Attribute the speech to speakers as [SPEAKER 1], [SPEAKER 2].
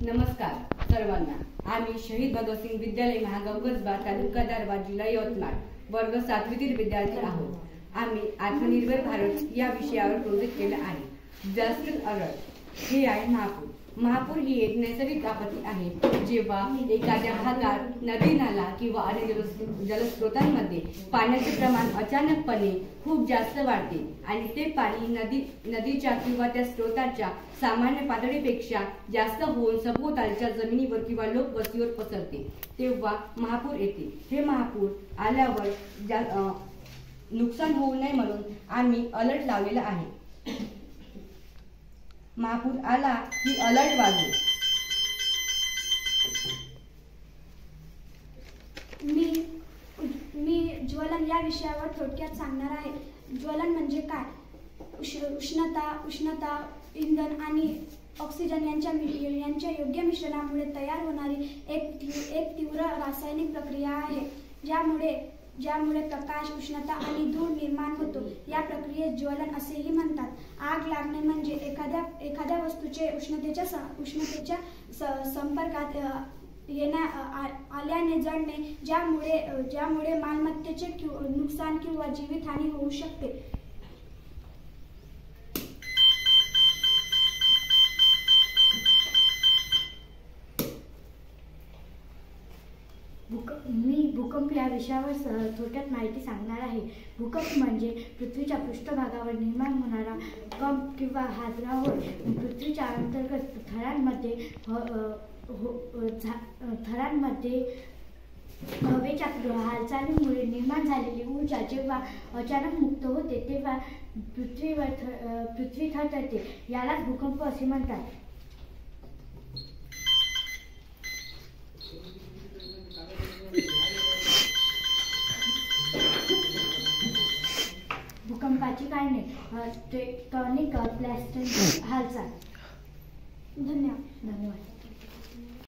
[SPEAKER 1] नमस्कार सर्वांना। आम्ही शहीद भगतसिंग विद्यालय महागाव कसबा तालुका दारव्हा जिल्हा यवतमाळ वर्ग 7वीतील विद्यार्थी आहोत। आम्ही आत्मनिर्भर भारत या विषयावर प्रोजेक्ट केला आहे। डिझास्टर अलर्ट हे आहे महापूर। महापूर ही एक नैसर्गिक आपत्ती आहे। जेव्हा एखाद्या भागात नदी नाला किंवा अन्य जलस्रोतांमध्ये पाण्याचे प्रमाण अचानकपणे खूप जास्त वाढते आणि ते पाणी नदीच्या किंवा त्या स्रोताच्या सामान्य पातळीपेक्षा जास्त होऊन सभोवतालच्या जमिनीवर किंवा लोकवस्तीवर पसरते, तेव्हा महापूर येते। हे महापूर आल्यावर नुकसान होऊ नये म्हणून आम्ही अलर्ट लावलेला आहे। महापूर आला की अलर्ट वाजवे।
[SPEAKER 2] मी ज्वलन या विषयावर थोडक्यात सांगणार आहे। ज्वलन म्हणजे काय? उष्णता, इंधन आणि ऑक्सिजन यांच्या योग्य मिश्रणामुळे तयार होणारी एक तीव्र रासायनिक प्रक्रिया आहे, ज्यामुळे प्रकाश, उष्णता आणि धूर निर्माण होतो। या प्रक्रियेस ज्वलन असेही म्हणतात। आग लागणे म्हणजे एखाद्या वस्तूचे उष्णतेच्या संपर्कात आल्याने जळणे, ज्यामुळे मालमत्तेचे नुकसान किंवा जीवितहानी होऊ शकते।
[SPEAKER 3] मी भूकंप या विषयावर थोडक्यात माहिती सांगणार आहे। भूकंप म्हणजे पृथ्वीच्या पृष्ठभागावर निर्माण होणारा कंप किंवा हादरा होय। पृथ्वीच्या अंतर्गत थरांमध्ये हवेच्या हालचालीमुळे निर्माण झालेली ऊर्जा जेव्हा अचानक मुक्त होते तेव्हा पृथ्वी थरथरते, यालाच भूकंप असे म्हणतात। भूकंपाची कारणे: टेक्टोनिक प्लेट्सची हालचाल।
[SPEAKER 2] धन्यवाद।